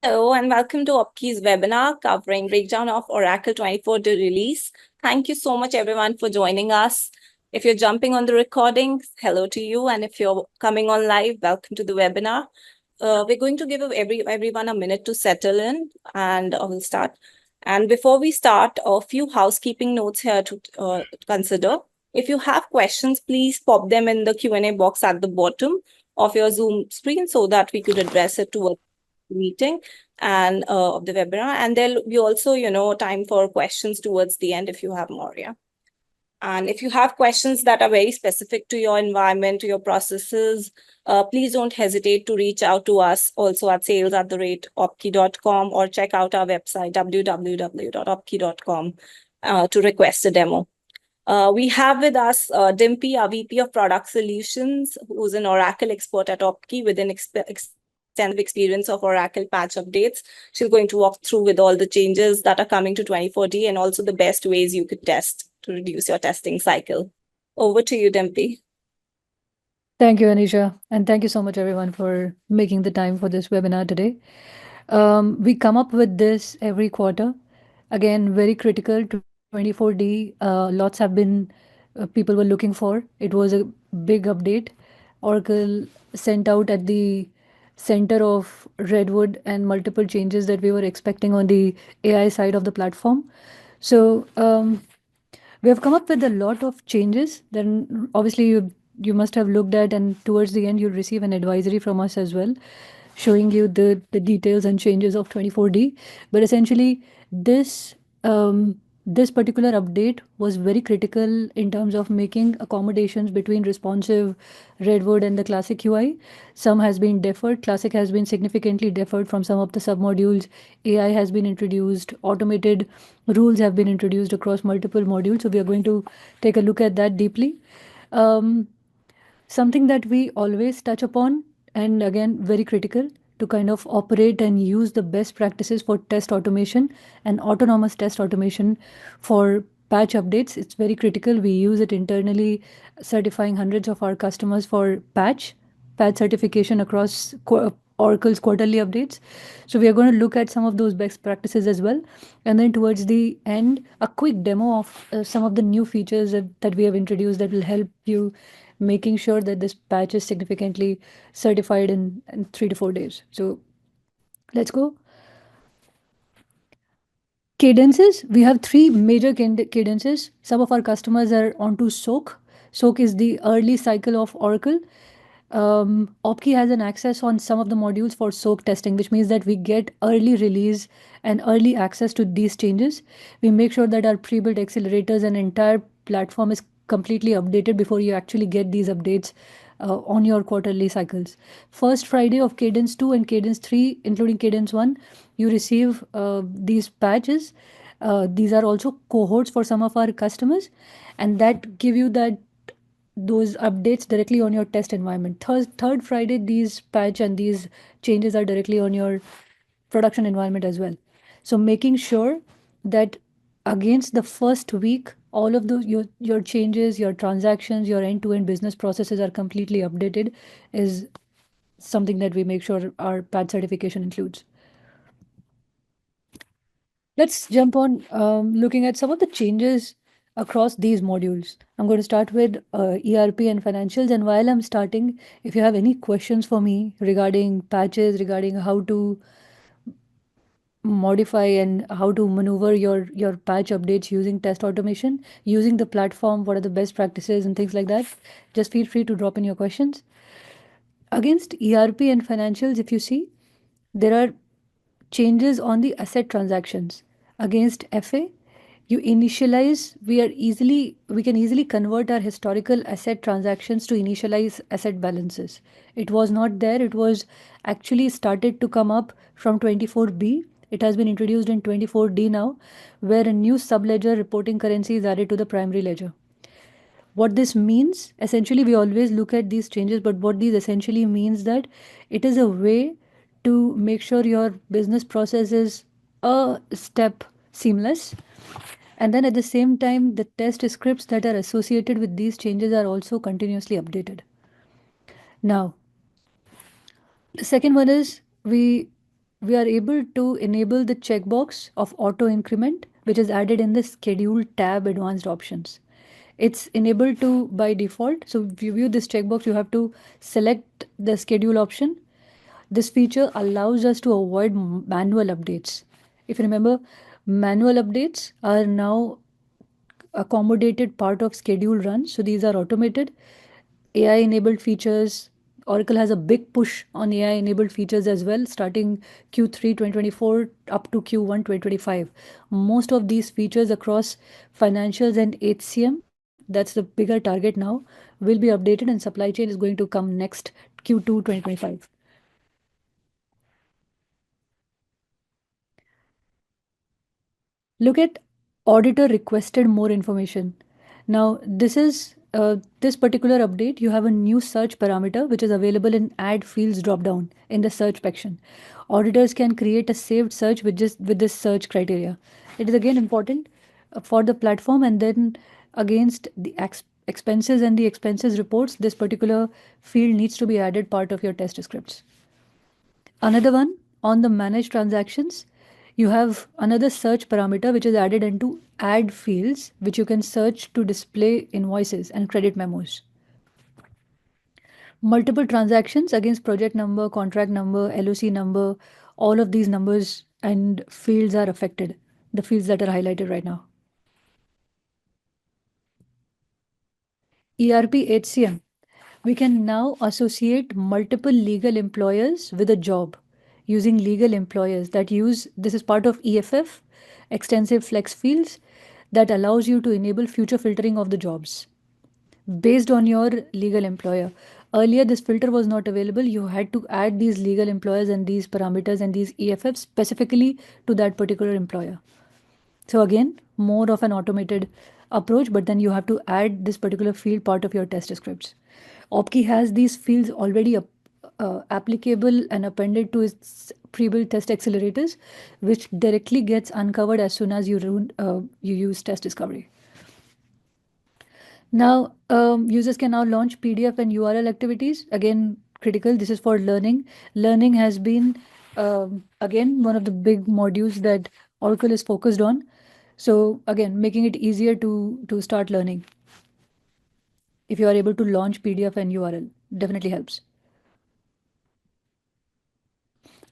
Hello and welcome to Opki's webinar covering breakdown of Oracle 24-day release. Thank you so much everyone for joining us. If you're jumping on the recording, hello to you. And if you're coming on live, welcome to the webinar. We're going to give everyone a minute to settle in and we'll start. And before we start, a few housekeeping notes here to consider. If you have questions, please pop them in the Q&A box at the bottom of your Zoom screen so that we could address it towards meeting and of the webinar. And there'll be also, time for questions towards the end if you have more, yeah. And if you have questions that are very specific to your environment, to your processes, please don't hesitate to reach out to us also at sales@opki.com or check out our website, www.opki.com, to request a demo. We have with us Dimpy, our VP of Product Solutions, who's an Oracle expert at Opki with an extensive experience of Oracle patch updates. She's going to walk through with all the changes that are coming to 24D and also the best ways you could test to reduce your testing cycle. Over to you, Dimpy. Thank you, Anisha. And thank you so much, everyone, for making the time for this webinar today. We come up with this every quarter. Again, very critical to 24D. Lots have been, people were looking for. It was a big update. Oracle sent out at the center of Redwood and multiple changes that we were expecting on the AI side of the platform. So, we have come up with a lot of changes. Then obviously you must have looked at, and towards the end you'll receive an advisory from us as well, showing you the details and changes of 24D. But essentially, this this particular update was very critical in terms of making accommodations between responsive Redwood and the classic UI. Some has been deferred. Classic has been significantly deferred from some of the submodules. AI has been introduced. Automated rules have been introduced across multiple modules. So we are going to take a look at that deeply. Um, Something that we always touch upon, and again, very critical to kind of operate and use the best practices for test automation and autonomous test automation for patch updates. It's very critical. We use it internally, certifying hundreds of our customers for patch certification across Oracle's quarterly updates. So we are going to look at some of those best practices as well. And then towards the end, a quick demo of some of the new features that we have introduced that will help you making sure that this patch is significantly certified in 3 to 4 days. So let's go. Cadences, we have three major cadences. Some of our customers are onto SOAK. SOAK is the early cycle of Oracle. Opki has an access on some of the modules for SOAK testing, which means that we get early release and early access to these changes. We make sure that our pre-built accelerators and entire platform is completely updated before you actually get these updates on your quarterly cycles. First Friday of Cadence 2 and Cadence 3, including Cadence 1, you receive these patches. These are also cohorts for some of our customers, and that give you those updates directly on your test environment. Third Friday, these patch and these changes are directly on your production environment as well. So making sure that against the first week, all of those your changes, your transactions, your end-to-end business processes are completely updated is something that we make sure our patch certification includes. Let's jump on looking at some of the changes across these modules. I'm going to start with ERP and financials. And while I'm starting, if you have any questions for me regarding patches, regarding how to modify and how to maneuver your patch updates using test automation, using the platform, what are the best practices and things like that, just feel free to drop in your questions. Against ERP and financials, if you see, there are changes on the asset transactions. Against FA, you initialize, we can easily convert our historical asset transactions to initialize asset balances. It was not there. It was actually started to come up from 24B. It has been introduced in 24D now, where a new subledger reporting currency is added to the primary ledger. What this means, essentially, we always look at these changes, but what these essentially means that it is a way to make sure your business process is a step seamless. And then at the same time, the test scripts that are associated with these changes are also continuously updated. Now, the second one is we we are able to enable the checkbox of auto increment, which is added in the schedule tab advanced options. It's enabled to by default. So if you view this checkbox, you have to select the schedule option. This feature allows us to avoid manual updates. If you remember, manual updates are now accommodated part of schedule runs. So these are automated. AI enabled features. Oracle has a big push on AI enabled features as well, starting Q3 2024 up to Q1 2025. Most of these features across financials and HCM, that's the bigger target now, will be updated, and supply chain is going to come next Q2 2025. Look at auditor requested more information. Now, this particular update. You have a new search parameter which is available in Add Fields dropdown in the search section. Auditors can create a saved search with this search criteria. It is again important for the platform, and then against the expenses and the expenses reports, this particular field needs to be added part of your test scripts. Another one on the manage transactions, you have another search parameter which is added into add fields, which you can search to display invoices and credit memos. Multiple transactions against project number, contract number, LOC number, all of these numbers and fields are affected, the fields that are highlighted right now. ERP HCM, we can now associate multiple legal employers with a job using legal employers that use this is part of EFF, extensive flex fields, that allows you to enable future filtering of the jobs based on your legal employer. Earlier, this filter was not available. You had to add these legal employers and these parameters and these EFFs specifically to that particular employer. So again, more of an automated approach, but then you have to add this particular field part of your test scripts. OpKey has these fields already applicable and appended to its pre-built test accelerators, which directly gets uncovered as soon as you use test discovery. Now, users can now launch PDF and URL activities. Again, critical. This is for learning. Learning has been, again, one of the big modules that Oracle is focused on. So again, making it easier to start learning. If you are able to launch PDF and URL, definitely helps.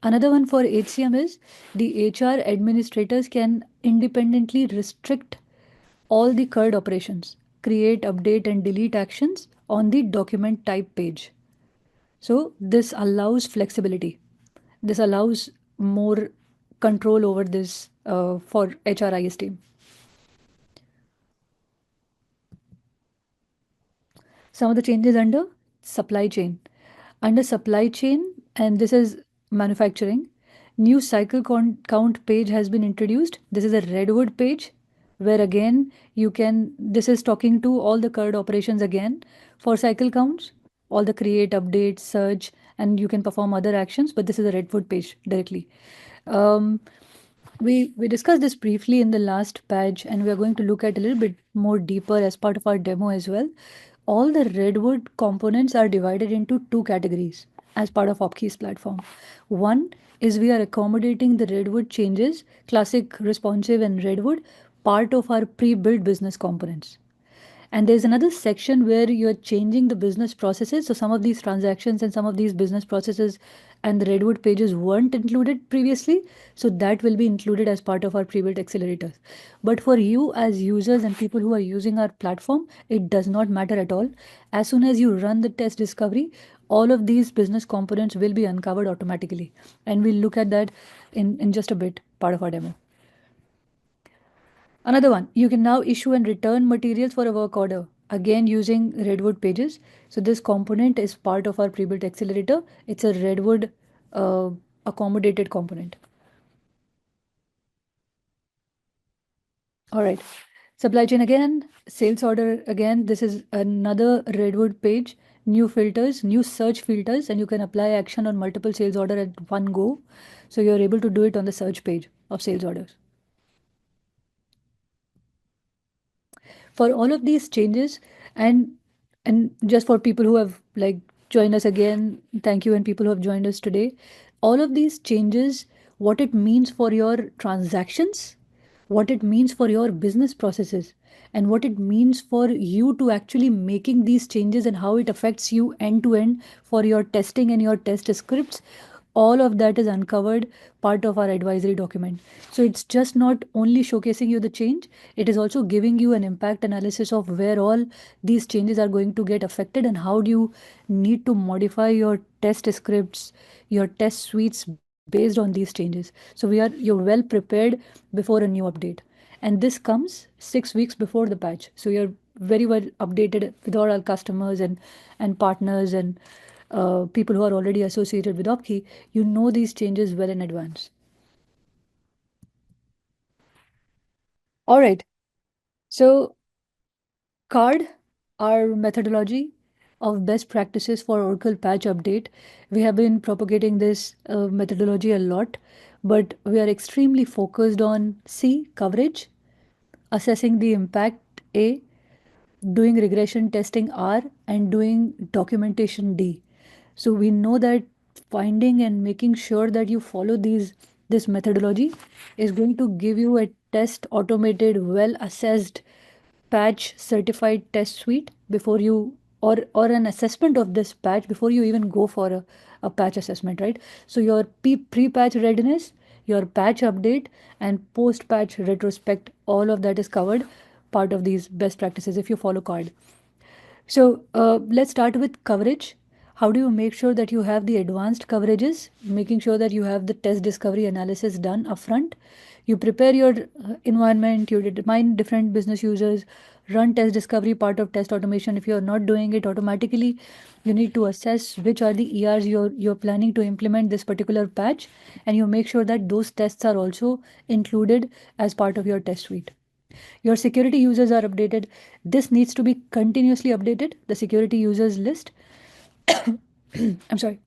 Another one for HCM is the HR administrators can independently restrict all the CURD operations, create, update, and delete actions on the document type page. So this allows flexibility. This allows more control over this for HRIS team. Some of the changes under supply chain. Under supply chain, and this is manufacturing, new cycle count page has been introduced. This is a Redwood page where again this is talking to all the CURD operations again for cycle counts, all the create, update, search, and you can perform other actions, but this is a Redwood page directly. Um, we discussed this briefly in the last patch, and we are going to look at a little bit more deeper as part of our demo as well. All the Redwood components are divided into two categories as part of OpKey's platform. One is we are accommodating the Redwood changes, classic, responsive, and Redwood, part of our pre-built business components. And there's another section where you're changing the business processes. So some of these transactions and some of these business processes and the Redwood pages weren't included previously. So that will be included as part of our pre-built accelerators. But for you as users and people who are using our platform, it does not matter at all. As soon as you run the test discovery, all of these business components will be uncovered automatically. And we'll look at that in just a bit, part of our demo. Another one, you can now issue and return materials for a work order, again using Redwood pages. So this component is part of our pre-built accelerator. It's a Redwood accommodated component. All right. Supply chain again, sales order again. This is another Redwood page, new filters, new search filters, and you can apply action on multiple sales order at one go. So you're able to do it on the search page of sales orders. For all of these changes, and just for people who have like joined us again, thank you, and people who have joined us today, all of these changes what it means for your transactions, what it means for your business processes, and what it means for you to actually making these changes and how it affects you end to end for your testing and your test scripts. All of that is uncovered part of our advisory document. So it's just not only showcasing you the change, it is also giving you an impact analysis of where all these changes are going to get affected and how do you need to modify your test scripts, your test suites based on these changes. So you're well prepared before a new update. And this comes 6 weeks before the patch. So you're very well updated with all our customers and partners and people who are already associated with Opkey. You know these changes well in advance. All right. So CARD, our methodology of best practices for Oracle patch update. We have been propagating this methodology a lot, but we are extremely focused on C, coverage, assessing the impact A, doing regression testing R, and doing documentation D. So we know that finding and making sure that you follow this methodology is going to give you a test automated, well assessed patch certified test suite before you, or an assessment of this patch before you even go for a patch assessment, right? So your pre-patch readiness, your patch update, and post-patch retrospect, all of that is covered part of these best practices if you follow card. So let's start with coverage. How do you make sure that you have the advanced coverages, making sure that you have the test discovery analysis done upfront? You prepare your environment, you determine different business users, run test discovery part of test automation. If you're not doing it automatically, you need to assess which are the ERs you're planning to implement this particular patch, and you make sure that those tests are also included as part of your test suite. Your security users are updated. This needs to be continuously updated, the security users list. I'm sorry.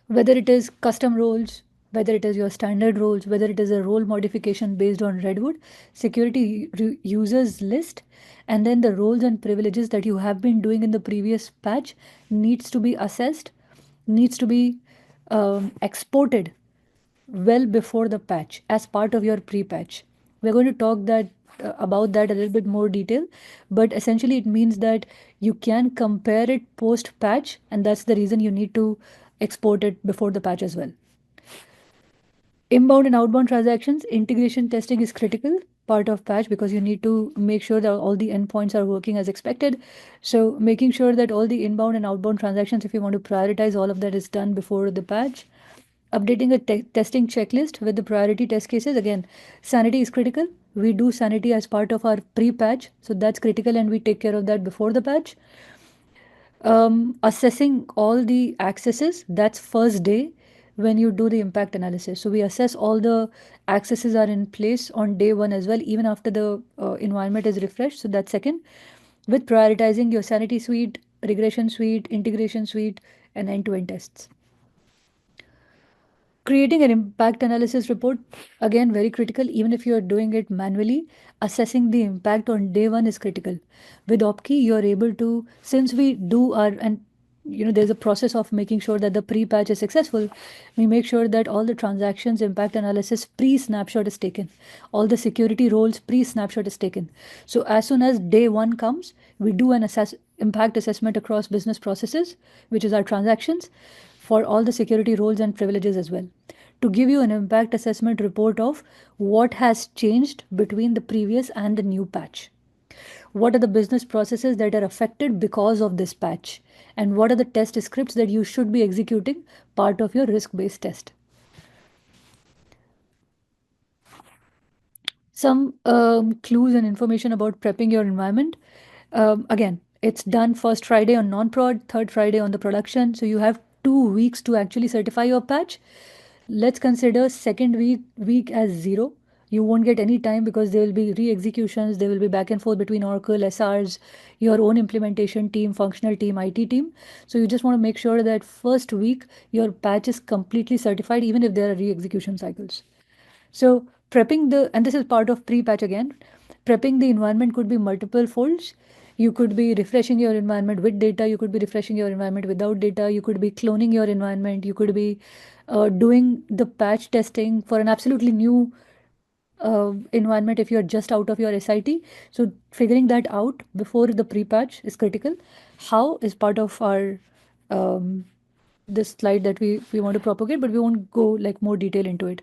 Whether it is custom roles, whether it is your standard roles, whether it is a role modification based on Redwood, security users list, and then the roles and privileges that you have been doing in the previous patch needs to be assessed, needs to be exported well before the patch as part of your pre-patch. We're going to talk that about that a little bit more detail, but essentially it means that you can compare it post-patch, and that's the reason you need to export it before the patch as well. Inbound and outbound transactions, integration testing is critical part of patch because you need to make sure that all the endpoints are working as expected. So making sure that all the inbound and outbound transactions, if you want to prioritize, all of that is done before the patch. Updating a testing checklist with the priority test cases. Again, sanity is critical. We do sanity as part of our pre-patch, so that's critical, and we take care of that before the patch. Assessing all the accesses, that's first day when you do the impact analysis. So we assess all the accesses are in place on day one as well, even after the environment is refreshed. So that's second, with prioritizing your sanity suite, regression suite, integration suite, and end-to-end tests. Creating an impact analysis report, again, very critical. Even if you are doing it manually, assessing the impact on day one is critical. With Opkey, you are able to, since we do our, and there's a process of making sure that the pre-patch is successful. We make sure that all the transactions impact analysis pre-snapshot is taken. All the security roles pre-snapshot is taken. So as soon as day one comes, we do an impact assessment across business processes, which is our transactions, for all the security roles and privileges as well, to give you an impact assessment report of what has changed between the previous and the new patch. What are the business processes that are affected because of this patch? And what are the test scripts that you should be executing part of your risk-based test? Some clues and information about prepping your environment. Again, it's done first Friday on non-prod, third Friday on the production. So you have 2 weeks to actually certify your patch. Let's consider second week as 0. You won't get any time because there will be re-executions, there will be back and forth between Oracle, SRs, your own implementation team, functional team, IT team. So you just want to make sure that first week your patch is completely certified, even if there are re-execution cycles. So prepping and this is part of pre-patch again, prepping the environment could be multiple folds. You could be refreshing your environment with data. You could be refreshing your environment without data. You could be cloning your environment. You could be doing the patch testing for an absolutely new environment if you're just out of your SIT. So figuring that out before the pre-patch is critical. How is part of our this slide that we want to propagate, but we won't go like more detail into it.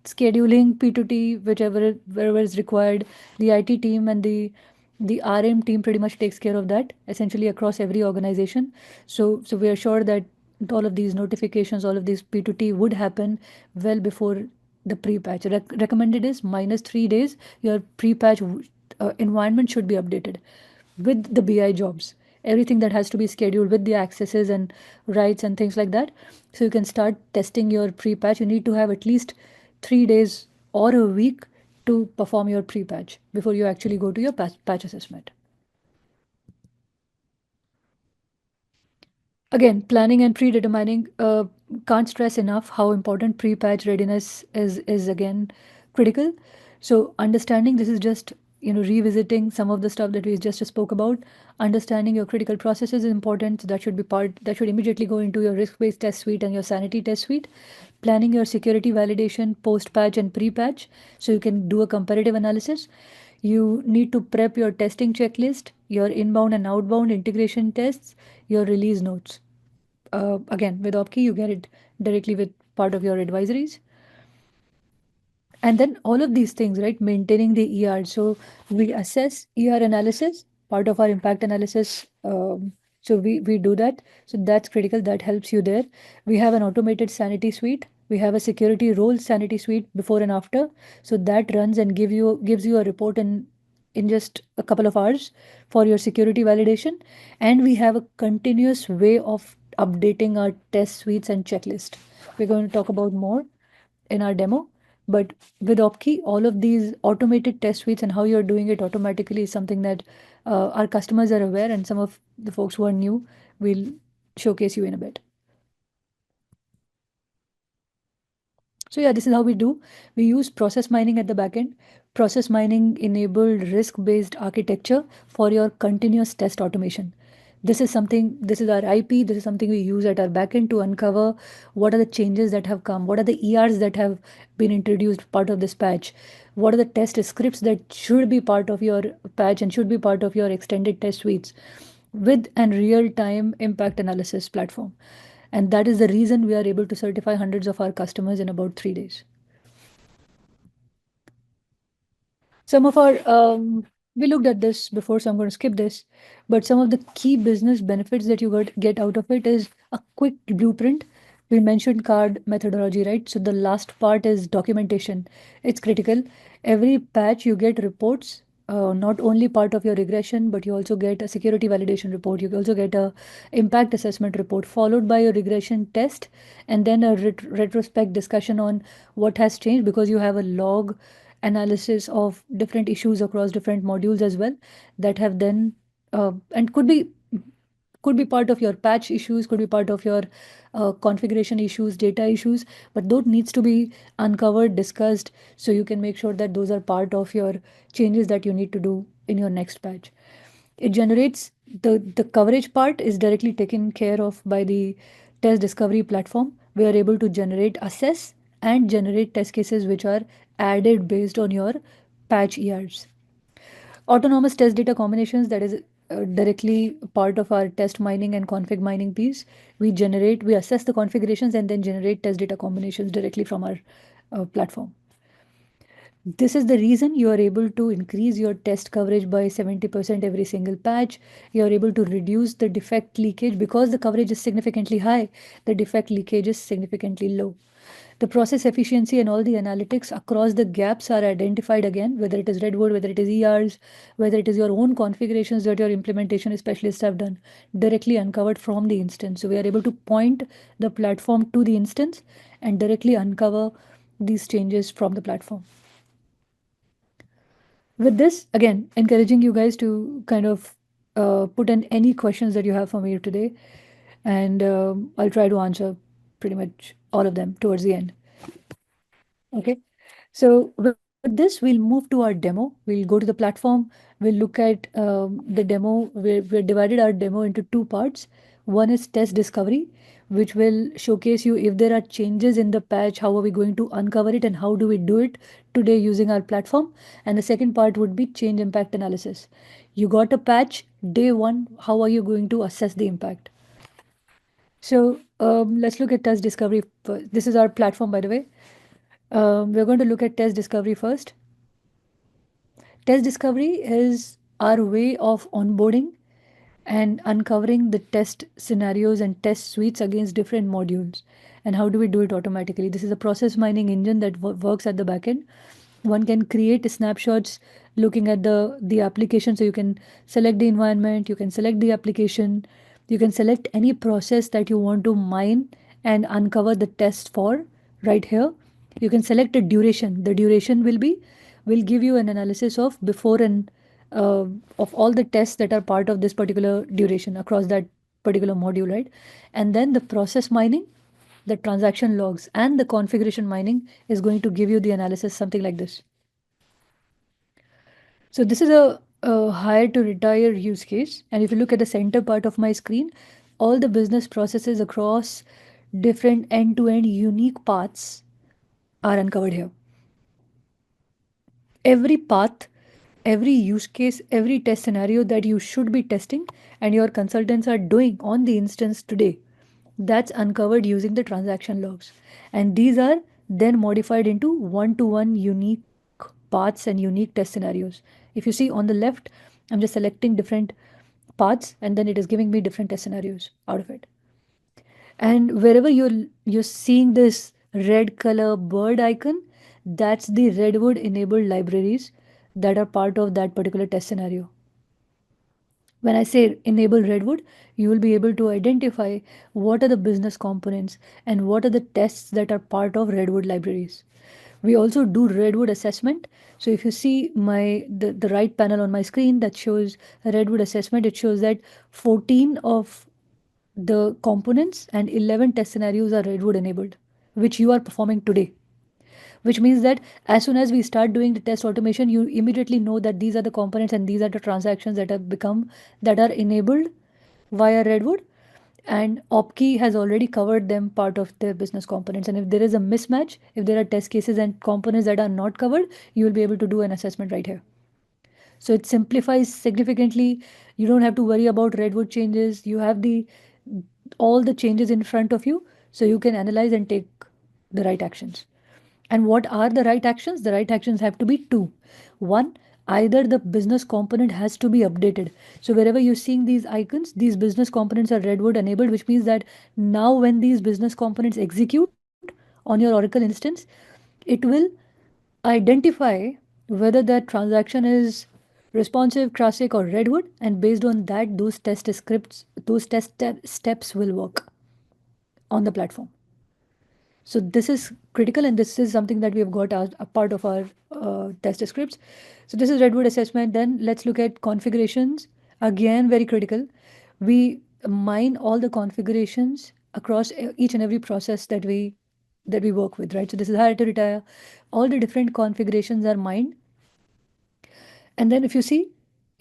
Scheduling P2T, wherever is required, the IT team and the RM team pretty much takes care of that essentially across every organization. So we are sure that all of these notifications, all of these P2T would happen well before the pre-patch. Recommended is -3 days. Your pre-patch environment should be updated with the BI jobs. Everything that has to be scheduled with the accesses and rights and things like that. So you can start testing your pre-patch. You need to have at least 3 days or a week to perform your pre-patch before you actually go to your patch assessment. Again, planning and predetermining, can't stress enough how important pre-patch readiness is again critical. So understanding this is just, revisiting some of the stuff that we just spoke about. Understanding your critical processes is important. So that should immediately go into your risk-based test suite and your sanity test suite. Planning your security validation post-patch and pre-patch so you can do a comparative analysis. You need to prep your testing checklist, your inbound and outbound integration tests, your release notes. Again, with OpKey, you get it directly with part of your advisories. And then all of these things, right? Maintaining the ER. So we assess ER analysis, part of our impact analysis. So we do that. So that's critical. That helps you there. We have an automated sanity suite. We have a security role sanity suite before and after. So that runs and gives you a report in just a couple of hours for your security validation. And we have a continuous way of updating our test suites and checklist. We're going to talk about more in our demo. But with OpKey, all of these automated test suites and how you're doing it automatically is something that our customers are aware, and some of the folks who are new will showcase you in a bit. So yeah, this is how we do. We use process mining at the backend. Process mining enabled risk-based architecture for your continuous test automation. This is our IP. This is something we use at our backend to uncover what are the changes that have come, what are the ERs that have been introduced part of this patch, what are the test scripts that should be part of your patch and should be part of your extended test suites with an real-time impact analysis platform. And that is the reason we are able to certify hundreds of our customers in about 3 days. Some of our, we looked at this before, so I'm going to skip this. But some of the key business benefits that you get out of it is a quick blueprint. We mentioned card methodology, right? So the last part is documentation. It's critical. Every patch you get reports, not only part of your regression, but you also get a security validation report. You also get a impact assessment report followed by a regression test, and then a retrospect discussion on what has changed because you have a log analysis of different issues across different modules as well that have then and could be part of your patch issues, could be part of your configuration issues, data issues, but those needs to be uncovered, discussed, so you can make sure that those are part of your changes that you need to do in your next patch. It generates the coverage part is directly taken care of by the test discovery platform. We are able to generate, assess, and generate test cases which are added based on your patch ERs. Autonomous test data combinations, that is directly part of our test mining and config mining piece. We assess the configurations and then generate test data combinations directly from our platform. This is the reason you are able to increase your test coverage by 70% every single patch. You are able to reduce the defect leakage because the coverage is significantly high. The defect leakage is significantly low. The process efficiency and all the analytics across the gaps are identified again, whether it is Redwood, whether it is ERs, whether it is your own configurations that your implementation specialists have done, directly uncovered from the instance. So we are able to point the platform to the instance and directly uncover these changes from the platform. With this, again, encouraging you guys to kind of put in any questions that you have for me today, and I'll try to answer pretty much all of them towards the end. Okay. So with this, we'll move to our demo. We'll go to the platform. We'll look at the demo. We're divided our demo into two parts. One is test discovery, which will showcase you if there are changes in the patch, how are we going to uncover it, and how do we do it today using our platform. And the second part would be change impact analysis. You got a patch day one. How are you going to assess the impact? So let's look at test discovery. This is our platform, by the way. We're going to look at test discovery first. Test discovery is our way of onboarding and uncovering the test scenarios and test suites against different modules. And how do we do it automatically? This is a process mining engine that works at the backend. One can create snapshots looking at the application. So you can select the environment, you can select the application, you can select any process that you want to mine and uncover the test for right here. You can select a duration. The duration will give you an analysis of before and of all the tests that are part of this particular duration across that particular module, right? And then the process mining, the transaction logs, and the configuration mining is going to give you the analysis, something like this. So this is a hire to retire use case. And if you look at the center part of my screen, all the business processes across different end-to-end unique paths are uncovered here. Every path, every use case, every test scenario that you should be testing and your consultants are doing on the instance today, that's uncovered using the transaction logs. And these are then modified into one-to-one unique paths and unique test scenarios. If you see on the left, I'm just selecting different paths and then it is giving me different test scenarios out of it. And wherever you're seeing this red color bird icon, that's the Redwood enabled libraries that are part of that particular test scenario. When I say enable Redwood, you will be able to identify what are the business components and what are the tests that are part of Redwood libraries. We also do Redwood assessment. So if you see the right panel on my screen that shows Redwood assessment, it shows that 14 of the components and 11 test scenarios are Redwood enabled, which you are performing today. Which means that as soon as we start doing the test automation, you immediately know that these are the components and these are the transactions that are enabled via Redwood. And OpKey has already covered them part of their business components. And if there is a mismatch, if there are test cases and components that are not covered, you will be able to do an assessment right here. So it simplifies significantly. You don't have to worry about Redwood changes. You have all the changes in front of you, so you can analyze and take the right actions. And what are the right actions? The right actions have to be two. One, either the business component has to be updated. So wherever you're seeing these icons, these business components are Redwood enabled, which means that now when these business components execute on your Oracle instance, it will identify whether that transaction is responsive, classic, or Redwood, and based on that, those test scripts, those steps will work on the platform. So this is critical, and this is something that we have got as a part of our test scripts. So this is Redwood assessment. Then let's look at configurations. Again, very critical. We mine all the configurations across each and every process that we work with, right? So this is hire to retire. All the different configurations are mined. And then if you see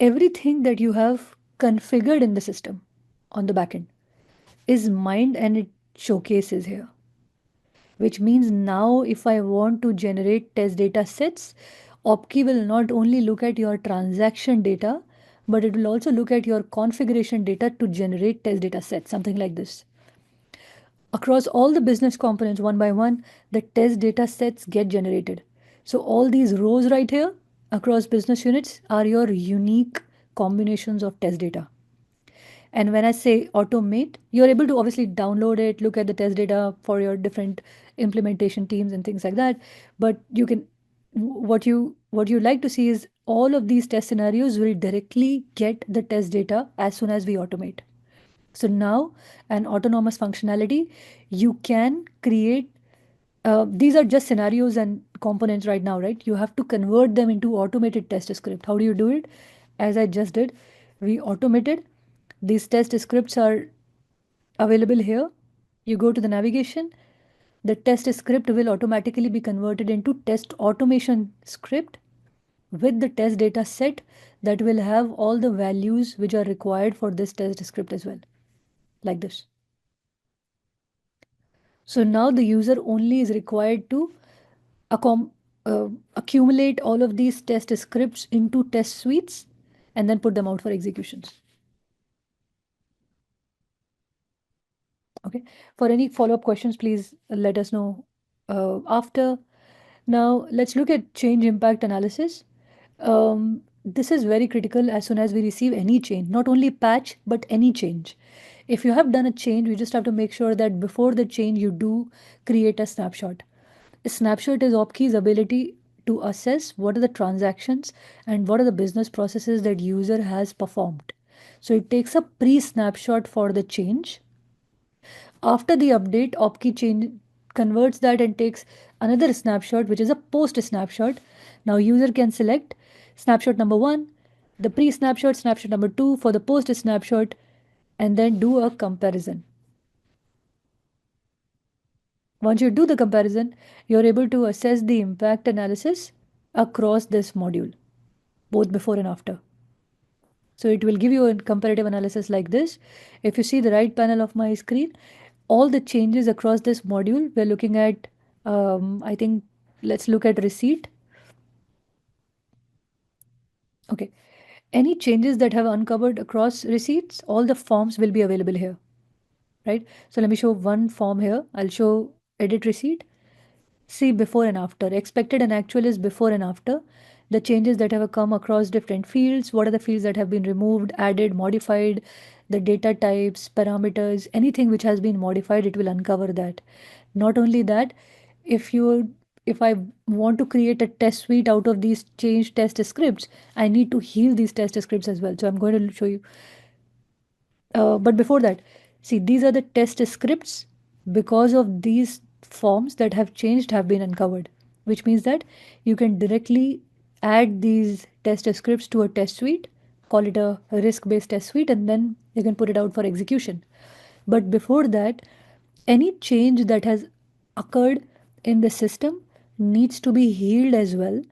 everything that you have configured in the system on the backend is mined and it showcases here. Which means now if I want to generate test data sets, OpKey will not only look at your transaction data, but it will also look at your configuration data to generate test data sets, something like this. Across all the business components, one by one, the test data sets get generated. So all these rows right here across business units are your unique combinations of test data. And when I say automate, you're able to obviously download it, look at the test data for your different implementation teams and things like that. But you can, what you like to see is all of these test scenarios will directly get the test data as soon as we automate. So now an autonomous functionality, you can create, these are just scenarios and components right now, right? You have to convert them into automated test script. How do you do it? As I just did, we automated. These test scripts are available here. You go to the navigation, the test script will automatically be converted into test automation script with the test data set that will have all the values which are required for this test script as well, like this. So now the user only is required to accom- accumulate all of these test scripts into test suites and then put them out for executions. Okay. For any follow-up questions, please let us know after. Now, let's look at change impact analysis. This is very critical as soon as we receive any change, not only patch, but any change. If you have done a change, you just have to make sure that before the change, you do create a snapshot. A snapshot is Opkey's ability to assess what are the transactions and what are the business processes that user has performed. So it takes a pre-snapshot for the change. After the update, Opkey change converts that and takes another snapshot, which is a post snapshot. Now user can select snapshot number one, the pre-snapshot, snapshot number two for the post snapshot, and then do a comparison. Once you do the comparison, you're able to assess the impact analysis across this module, both before and after. So it will give you a comparative analysis like this. If you see the right panel of my screen, all the changes across this module, we're looking at, I think, let's look at receipt. Okay. Any changes that have uncovered across receipts, all the forms will be available here, right? So let me show one form here. I'll show edit receipt. See before and after. Expected and actual is before and after. The changes that have come across different fields, what are the fields that have been removed, added, modified, the data types, parameters, anything which has been modified, it will uncover that. Not only that, if you if I want to create a test suite out of these change test scripts, I need to heal these test scripts as well. So I'm going to show you. But before that, see, these are the test scripts because of these forms that have changed have been uncovered, which means that you can directly add these test scripts to a test suite, call it a risk-based test suite, and then you can put it out for execution. But before that, any change that has occurred in the system needs to be healed as well.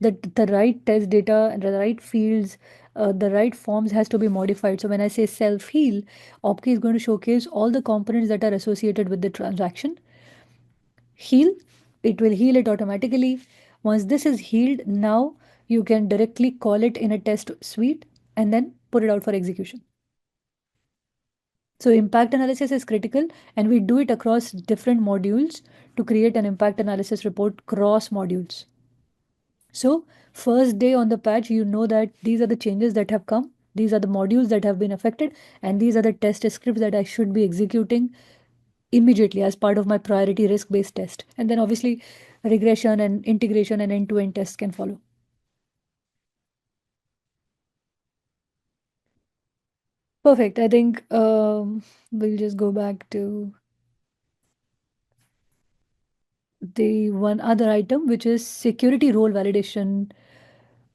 That the right test data and the right fields, the right forms has to be modified. So when I say self heal, Opkey is going to showcase all the components that are associated with the transaction. Heal, it will heal it automatically. Once this is healed, now you can directly call it in a test suite and then put it out for execution. So impact analysis is critical, and we do it across different modules to create an impact analysis report cross modules. So first day on the patch, you know that these are the changes that have come, these are the modules that have been affected, and these are the test scripts that I should be executing immediately as part of my priority risk-based test. And then obviously regression and integration and end-to-end tests can follow. Perfect. I think we'll just go back to the one other item, which is security role validation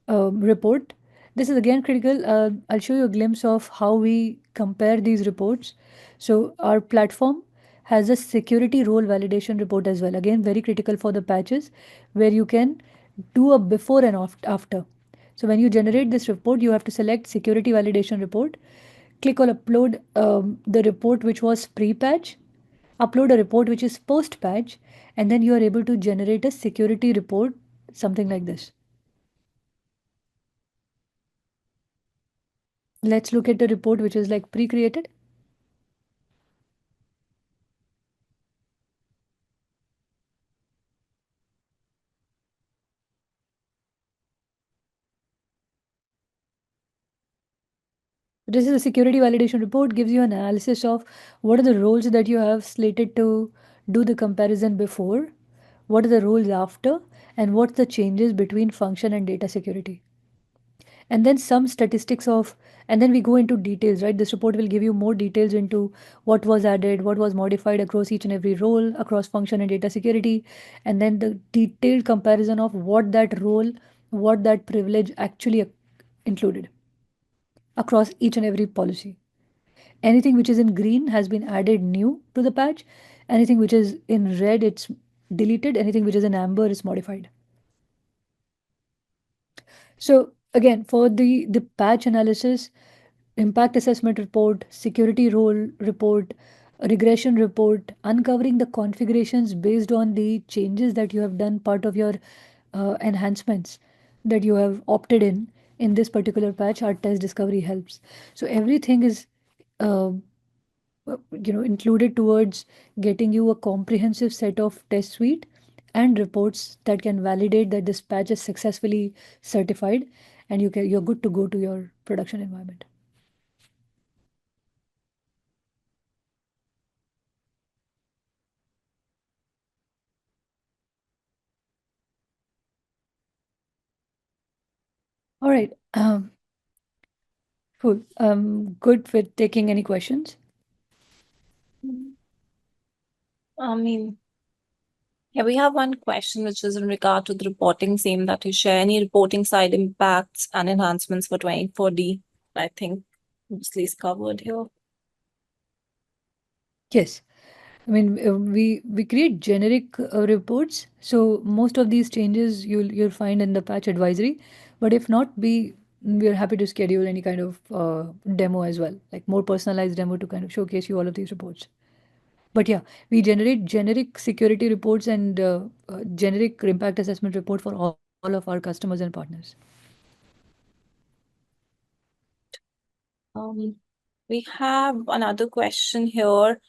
report. This is again critical. I'll show you a glimpse of how we compare these reports. So our platform has a security role validation report as well. Again, very critical for the patches, where you can do a before and after. So when you generate this report, you have to select security validation report, click on upload the report which was pre-patch, upload a report which is post-patch, and then you are able to generate a security report, something like this. Let's look at the report which is like pre-created. This is a security validation report, gives you an analysis of what are the roles that you have slated to do the comparison before, what are the roles after, and what's the changes between function and data security. And then some statistics of, and then we go into details, right? This report will give you more details into what was added, what was modified across each and every role, across function and data security, and then the detailed comparison of what that role, what that privilege actually included across each and every policy. Anything which is in green has been added new to the patch. Anything which is in red, it's deleted. Anything which is in amber is modified. So again, for the patch analysis, impact assessment report, security role report, regression report, uncovering the configurations based on the changes that you have done, part of your enhancements that you have opted in this particular patch, our test discovery helps. So everything is uh, included towards getting you a comprehensive set of test suite and reports that can validate that this patch is successfully certified, and you're good to go to your production environment. All right. Cool. Good with taking any questions. Mm. I mean, yeah, we have one question which is in regard to the reporting, same that you share any reporting side impacts and enhancements for 24D. I think mostly is covered here. Yes. I mean, we create generic reports. So most of these changes you'll find in the patch advisory, but if not, we're happy to schedule any kind of demo as well, like more personalized demo to kind of showcase you all of these reports. But yeah, we generate generic security reports and generic impact assessment report for all of our customers and partners. Um, we have another question here.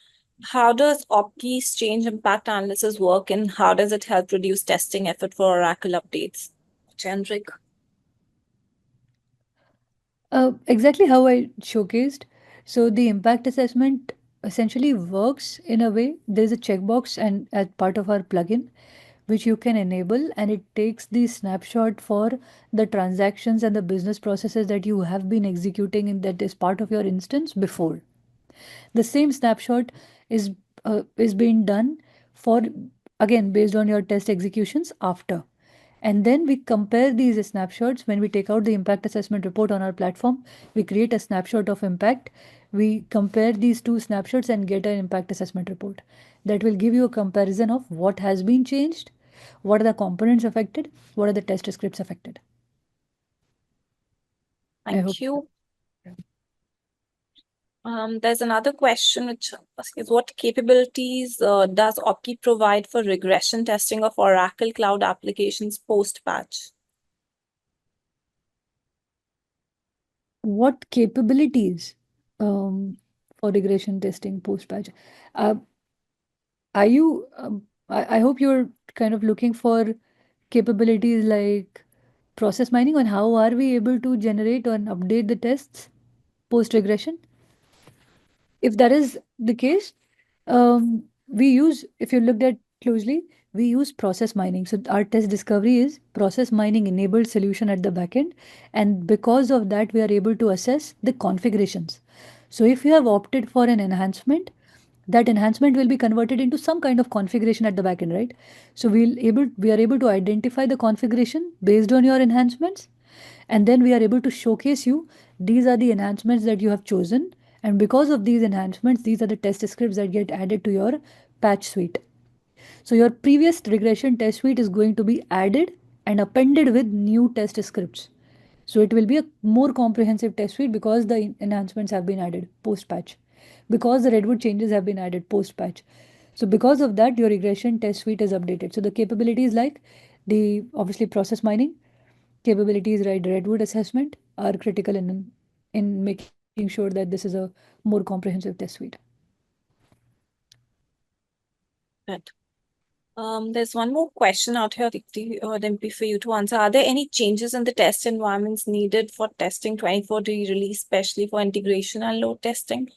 How does OpKeys change impact analysis work, and how does it help reduce testing effort for Oracle updates? Chandrik. Exactly how I showcased. So the impact assessment essentially works in a way. There's a checkbox and as part of our plugin, which you can enable, and it takes the snapshot for the transactions and the business processes that you have been executing in that is part of your instance before. The same snapshot is is being done for, again, based on your test executions after. And then we compare these snapshots. When we take out the impact assessment report on our platform, we create a snapshot of impact. We compare these two snapshots and get an impact assessment report that will give you a comparison of what has been changed, what are the components affected, what are the test scripts affected. I hope. Thank you. There's another question which is what capabilities does OpKey provide for regression testing of Oracle Cloud applications post-patch? What capabilities for regression testing post patch? Uh, are you? I hope you're kind of looking for capabilities like process mining, on how are we able to generate and update the tests post regression. If that is the case, we use, if you looked at closely, we use process mining. So our test discovery is process mining enabled solution at the backend, and because of that, we are able to assess the configurations. So if you have opted for an enhancement, that enhancement will be converted into some kind of configuration at the backend, right? So we are able to identify the configuration based on your enhancements, and then we are able to showcase you these are the enhancements that you have chosen, and because of these enhancements, these are the test scripts that get added to your patch suite. So your previous regression test suite is going to be added and appended with new test scripts. So it will be a more comprehensive test suite because the enhancements have been added post patch, because the redwood changes have been added post patch. So because of that, your regression test suite is updated. So the capabilities like the obviously process mining capabilities, right, redwood assessment are critical in making sure that this is a more comprehensive test suite. Good. There's one more question out here, Dikti, Dimpy, for you to answer. Are there any changes in the test environments needed for testing 24D release, especially for integration and load testing?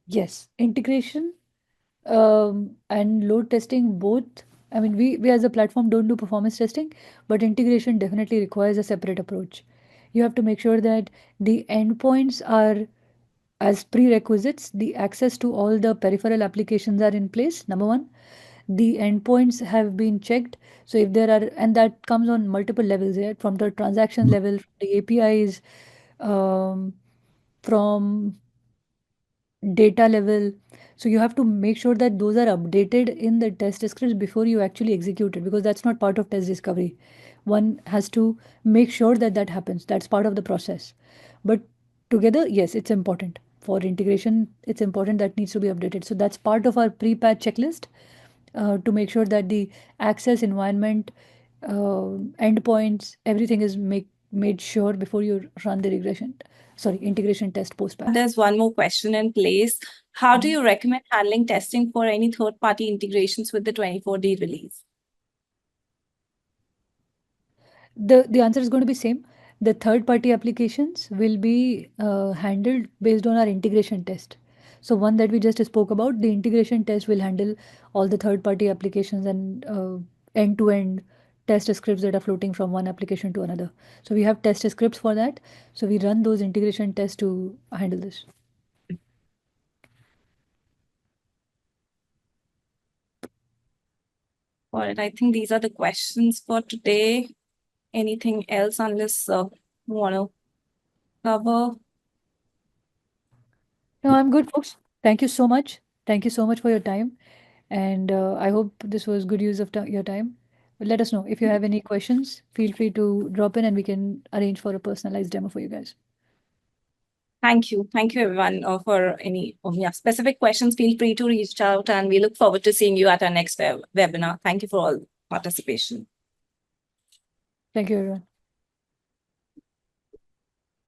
Yes, integration and load testing both. I mean, we as a platform don't do performance testing, but integration definitely requires a separate approach. You have to make sure that the endpoints are as prerequisites, the access to all the peripheral applications are in place, number one. The endpoints have been checked. So if there are, and that comes on multiple levels, yeah, from the transaction level, the APIs, um, from data level. So you have to make sure that those are updated in the test scripts before you actually execute it, because that's not part of test discovery. One has to make sure that that happens. That's part of the process. But together, yes, it's important. For integration, it's important, that needs to be updated. So that's part of our pre-patch checklist, to make sure that the access environment, endpoints, everything is made sure before you run the integration test post-patch. There's one more question in place. How do you recommend handling testing for any third-party integrations with the 24D release? The answer is going to be same. The third party applications will be handled based on our integration test. So one that we just spoke about, the integration test will handle all the third party applications and end to end test scripts that are floating from one application to another. So we have test scripts for that. So we run those integration tests to handle this. All right, I think these are the questions for today. Anything else, unless you want to cover? No, I'm good, folks. Thank you so much. Thank you so much for your time. And I hope this was good use of your time. But let us know if you have any questions. Feel free to drop in and we can arrange for a personalized demo for you guys. Thank you. Thank you, everyone, for any specific questions. Feel free to reach out, and we look forward to seeing you at our next webinar. Thank you for all participation. Thank you, everyone.